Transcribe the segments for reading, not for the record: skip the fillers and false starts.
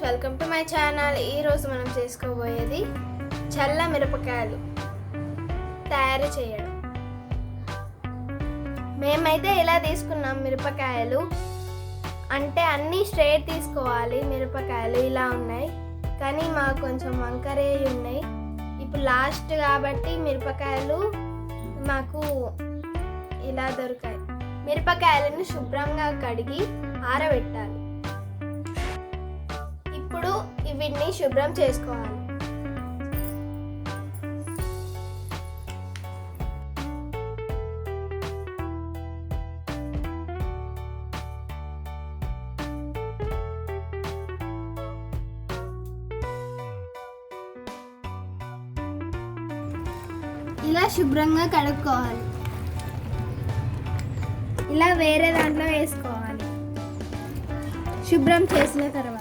Welcome to my channel. ఈరోజు మనం చేసుకోబోయేది చల్ల మిరపకాయలు తయారు చేయడం. మేమైతే ఇలా తీసుకున్నాం మిరపకాయలు. అంటే అన్నీ స్ట్రైట్ తీసుకోవాలి. మిరపకాయలు ఇలా ఉన్నాయి, కానీ మాకు కొంచెం వంకరే ఉన్నాయి. ఇప్పుడు లాస్ట్ కాబట్టి మిరపకాయలు మాకు ఇలా దొరికాయి. మిరపకాయలను శుభ్రంగా కడిగి ఆరబెట్టాలి. ఇప్పుడు వీటిని శుభ్రం చేసుకోవాలి. ఇలా శుభ్రంగా కడుక్కోవాలి. ఇలా వేరే దాంట్లో వేసుకోవాలి శుభ్రం చేసిన తర్వాత.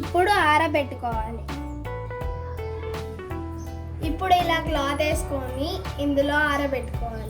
ఇప్పుడు ఆరబెట్టుకోవాలి. ఇప్పుడు ఇలా క్లాత్ వేసుకొని ఇందులో ఆరబెట్టుకోవాలి.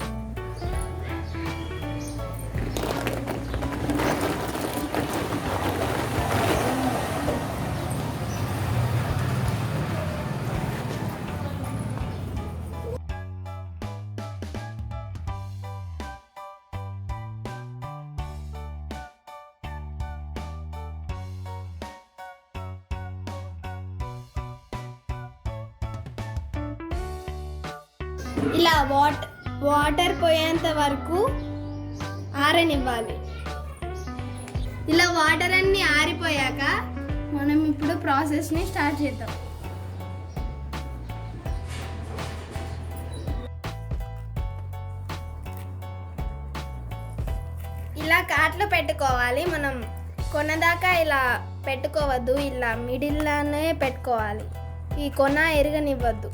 ఇలా వాటర్ పోయేంత వరకు ఆరనివ్వాలి. ఇలా వాటర్ అన్నీ ఆరిపోయాక మనం ఇప్పుడు ప్రాసెస్ని స్టార్ట్ చేద్దాం. ఇలా కాట్లో పెట్టుకోవాలి. మనం కొనదాకా ఇలా పెట్టుకోవద్దు, ఇలా మిడిల్లోనే పెట్టుకోవాలి. ఈ కొన ఎరగనివ్వద్దు.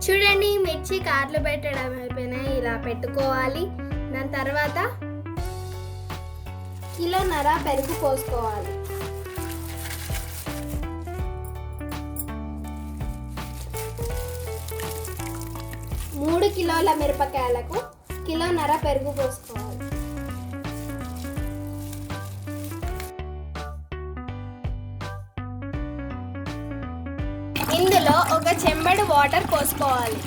చూడండి, మిర్చి కార్లు పెట్టడం అయిపోయినాయి. ఇలా పెట్టుకోవాలి. దాని తర్వాత కిలోన్నర పెరుగు పోసుకోవాలి. మూడు కిలోల మిరపకాయలకు కిలోన్నర పెరుగు పోసుకోవాలి. ఇందులో ఒక చెంబడు వాటర్ పోసుకోవాలి.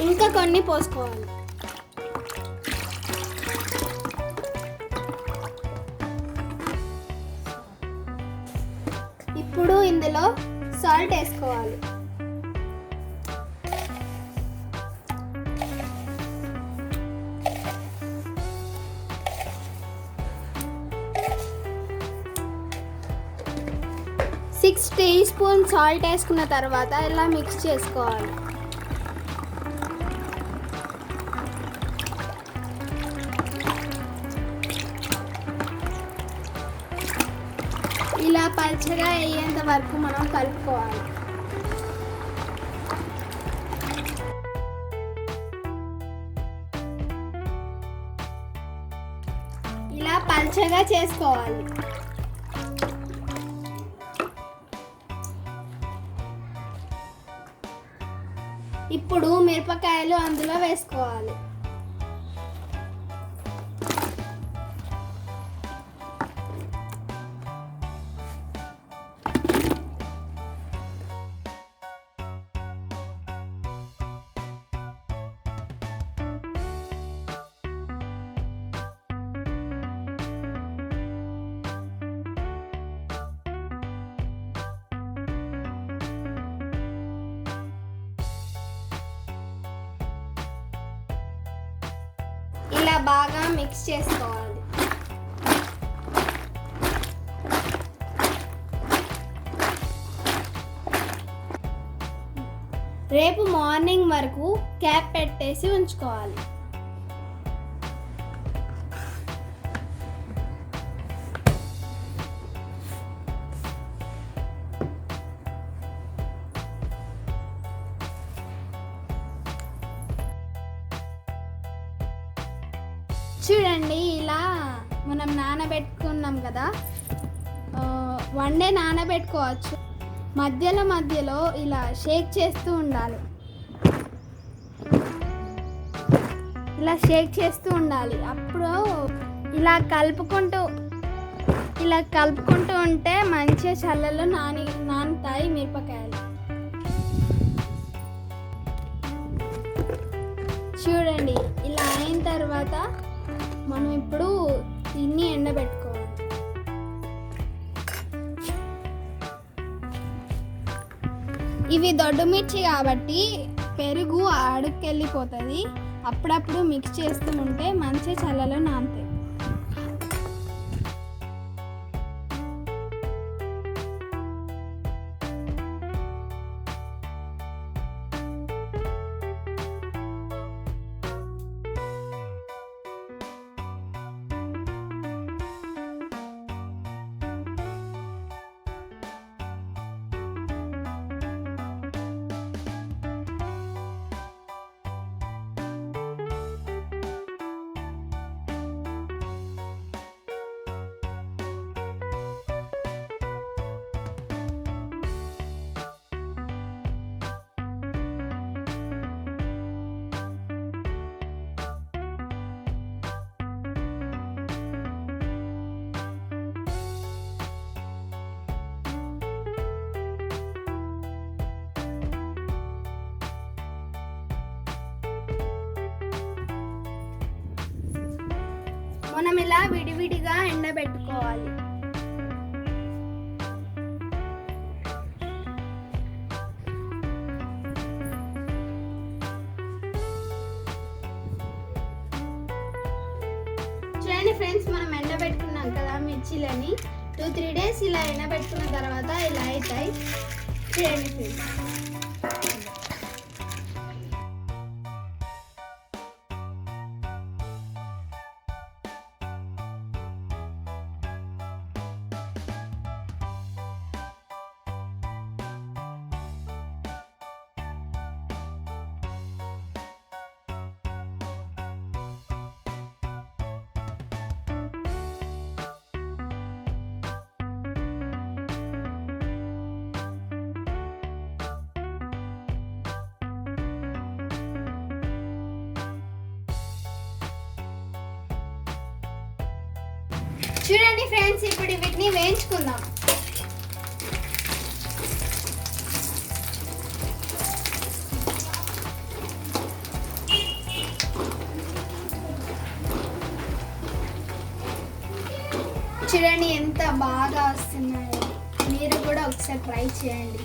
ఇంకా కొన్ని పోసుకోవాలి. ఇప్పుడు ఇందులో సాల్ట్ వేసుకోవాలి. సిక్స్ టీ స్పూన్ సాల్ట్ వేసుకున్న తర్వాత ఇలా మిక్స్ చేసుకోవాలి. ఇలా పల్చగా అయ్యేంత వరకు మనం కలుపుకోవాలి. ఇలా పల్చగా చేసుకోవాలి. ఇప్పుడు మిరపకాయలు అందులో వేసుకోవాలి. ఇలా బాగా మిక్స్ చేసుకోవాలి. రేపు మార్నింగ్ వరకు క్యాప్ పెట్టేసి ఉంచుకోవాలి. చూడండి, ఇలా మనం నానబెట్టుకున్నాం కదా, 1 డే నానబెట్టుకోవచ్చు. మధ్యలో ఇలా షేక్ చేస్తూ ఉండాలి. ఇలా షేక్ చేస్తూ ఉండాలి. అప్పుడు ఇలా కలుపుకుంటూ ఉంటే మంచిగా చల్లలో నానుతాయి మిరపకాయలు. చూడండి, ఇలా అయిన తర్వాత మనం ఇప్పుడు దీన్ని ఎండబెట్టుకోవాలి. ఇవి దొడ్డు మిర్చి కాబట్టి పెరుగు అడుక్కెళ్ళిపోతుంది. అప్పుడప్పుడు మిక్స్ చేస్తూ ఉంటే మంచి చల్లలో నానుతాయి. మనం ఇలా విడివిడిగా ఎండబెట్టుకోవాలి. చూడండి ఫ్రెండ్స్, మనం ఎండబెట్టుకున్నాం కదా మిర్చీలని. 2-3 డేస్ ఇలా ఎండబెట్టుకున్న తర్వాత ఇలా అవుతాయి. చూడండి ఫ్రెండ్స్, చూడండి ఫ్రెండ్స్, ఇప్పుడు వీటిని వేయించుకుందాం. చూడండి ఎంత బాగా వస్తున్నాయో. మీరు కూడా ఒకసారి ట్రై చేయండి.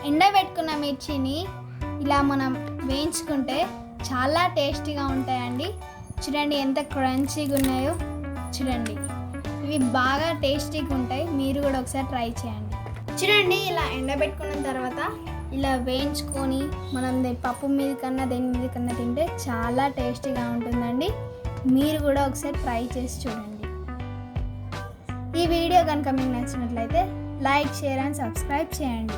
ఎండబెట్టుకున్న మిర్చిని ఇలా మనం వేయించుకుంటే చాలా టేస్టీగా ఉంటాయండి. చూడండి ఎంత క్రంచీగా ఉన్నాయో చూడండి. ఇవి బాగా టేస్టీగా ఉంటాయి. మీరు కూడా ఒకసారి ట్రై చేయండి. చూడండి ఇలా ఎండబెట్టుకున్న తర్వాత ఇలా వేయించుకొని మనం పప్పు మీద కన్నా దేని మీద కన్నా తింటే చాలా టేస్టీగా ఉంటుందండి. మీరు కూడా ఒకసారి ట్రై చేసి చూడండి. ఈ వీడియో కనుక మీకు నచ్చినట్లయితే లైక్, షేర్ అండ్ సబ్స్క్రైబ్ చేయండి.